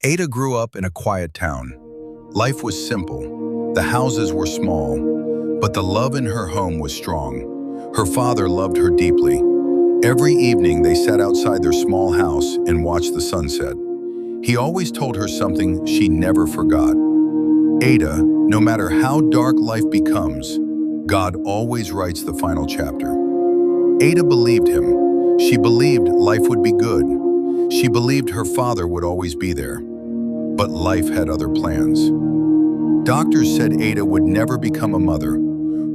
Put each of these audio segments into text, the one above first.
Ada grew up in a quiet town. Life was simple. The houses were small, but the love in her home was strong. Her father loved her deeply. Every evening they sat outside their small house and watched the sunset. He always told her something she never forgot. Ada, no matter how dark life becomes, God always writes the final chapter. Ada believed him. She believed life would be good. She believed her father would always be there. But life had other plans. Doctors said Ada would never become a mother.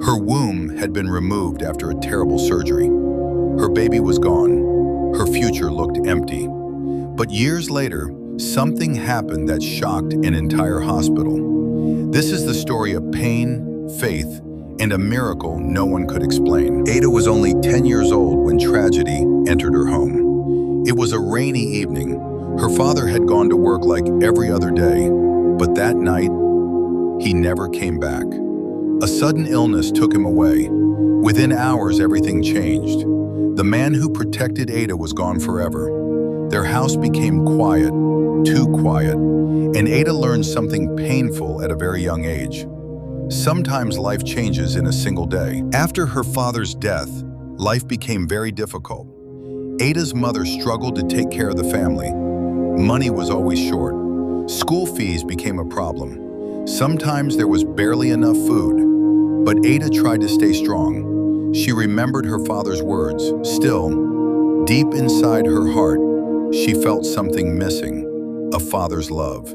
Her womb had been removed after a terrible surgery. Her baby was gone. Her future looked empty. But years later, something happened that shocked an entire hospital. This is the story of pain, faith, and a miracle no one could explain. Ada was only 10 years old when tragedy entered her home. It was a rainy evening. Her father had gone to work like every other day, but that night, he never came back. A sudden illness took him away. Within hours, everything changed. The man who protected Ada was gone forever. Their house became quiet, too quiet, and Ada learned something painful at a very young age. Sometimes life changes in a single day. After her father's death, life became very difficult. Ada's mother struggled to take care of the family. Money was always short. School fees became a problem. Sometimes there was barely enough food. But Ada tried to stay strong. She remembered her father's words. Still, deep inside her heart, she felt something missing, a father's love.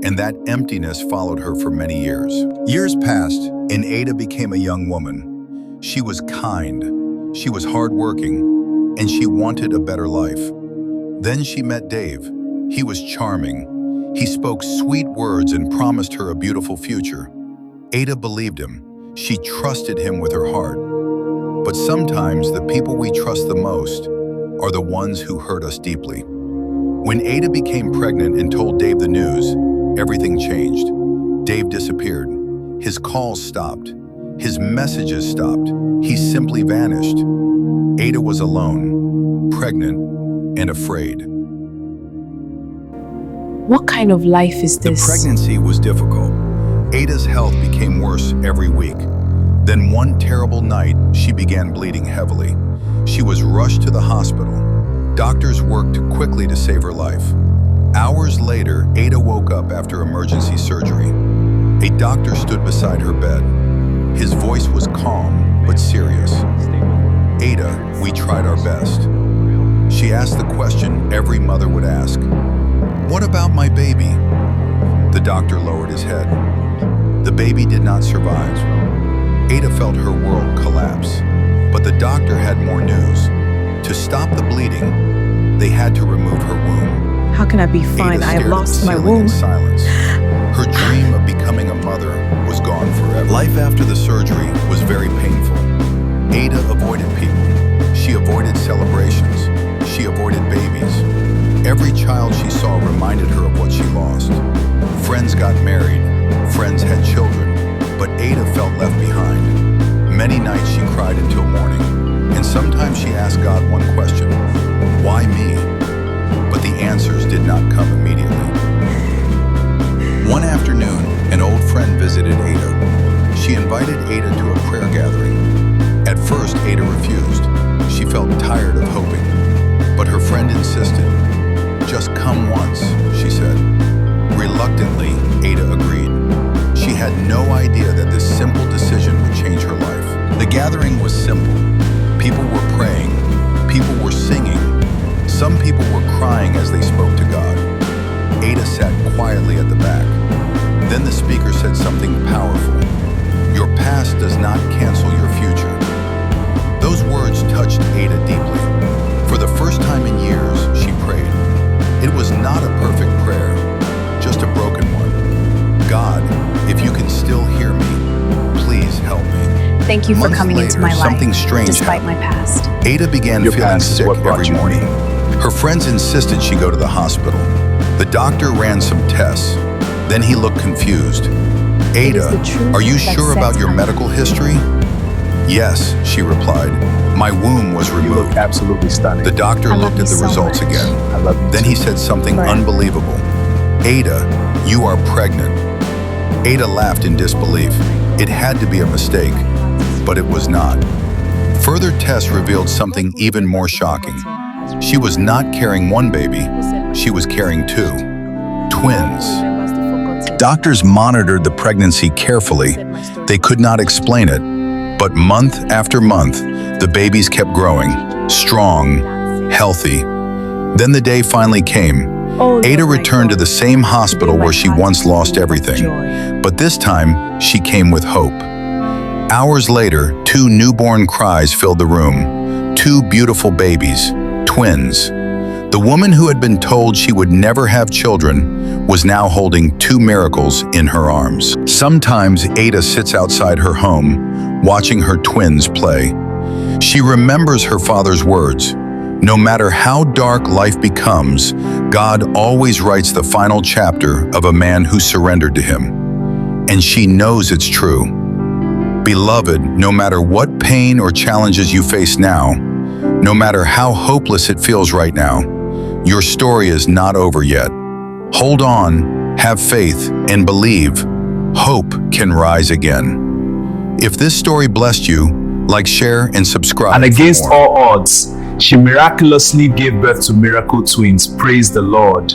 And that emptiness followed her for many years. Years passed, and Ada became a young woman. She was kind, she was hardworking, and she wanted a better life. Then she met Dave. He was charming. He spoke sweet words and promised her a beautiful future. Ada believed him. She trusted him with her heart. But sometimes the people we trust the most are the ones who hurt us deeply. When Ada became pregnant and told Dave the news, everything changed. Dave disappeared. His calls stopped. His messages stopped. He simply vanished. Ada was alone, pregnant, and afraid. What kind of life is this? The pregnancy was difficult. Ada's health became worse every week. Then one terrible night, she began bleeding heavily. She was rushed to the hospital. Doctors worked quickly to save her life. Hours later, Ada woke up after emergency surgery. A doctor stood beside her bed. His voice was calm, but serious. Ada, we tried our best. She asked the question every mother would ask. What about my baby? The doctor lowered his head. The baby did not survive. Ada felt her world collapse. But the doctor had more news. To stop the bleeding, they had to remove her womb. How can I be fine? I have lost my womb. In silence. Her dream of becoming a mother was gone forever. Life after the surgery was very painful. Ada avoided people. She avoided celebrations. She avoided babies. Every child she saw reminded her of what she lost. Friends got married. Friends had children. But Ada felt left behind. Many nights she cried until morning. And sometimes she asked God one question. Why me? But the answers did not come immediately. One afternoon, an old friend visited Ada. She invited Ada to a prayer gathering. At first, Ada refused. She felt tired of hoping. But her friend insisted. Just come once, she said. Reluctantly, Ada agreed. She had no idea that this simple decision would change her life. The gathering was simple. People were praying. People were singing. Some people were crying as they spoke to God. Ada sat quietly at the back. Then the speaker said something powerful. Your past does not cancel your future. Those words touched Ada deeply. For the first time in years, she prayed. It was not a perfect prayer, just a broken one. God, if you can still hear me, please help me. Thank you for Months coming into later, my life, something strange despite my past. Ada began Your feeling past is sick what brought every you to morning. me. Her friends insisted she go to the hospital. The doctor ran some tests. Then he looked confused. It is Ada, the truth are you that sure about sets your us medical history? Yes, she replied. My womb was You look removed. absolutely stunning. The doctor I love looked at you the so results much. again. I love you Then too. he said something Right. unbelievable. "Ada, you are pregnant." Ada laughed in disbelief. It had to be a mistake, but it was not. Further tests revealed something even more shocking. She was not carrying one baby, she was carrying two. Twins. Doctors monitored the pregnancy carefully. They could not explain it, but month after month, the babies kept growing, strong, healthy. Then the day finally came. Ada returned to the same hospital where she once lost everything, but this time she came with hope. Hours later, two newborn cries filled the room. Two beautiful babies, twins. The woman who had been told she would never have children was now holding two miracles in her arms. Sometimes Ada sits outside her home, watching her twins play. She remembers her father's words. No matter how dark life becomes, God always writes the final chapter of a man who surrendered to Him. And she knows it's true. Beloved, no matter what pain or challenges you face now, no matter how hopeless it feels right now, your story is not over yet. Hold on, have faith, and believe. Hope can rise again. If this story blessed you, like, share, and subscribe. And against all odds, she miraculously gave birth to miracle twins. Praise the Lord.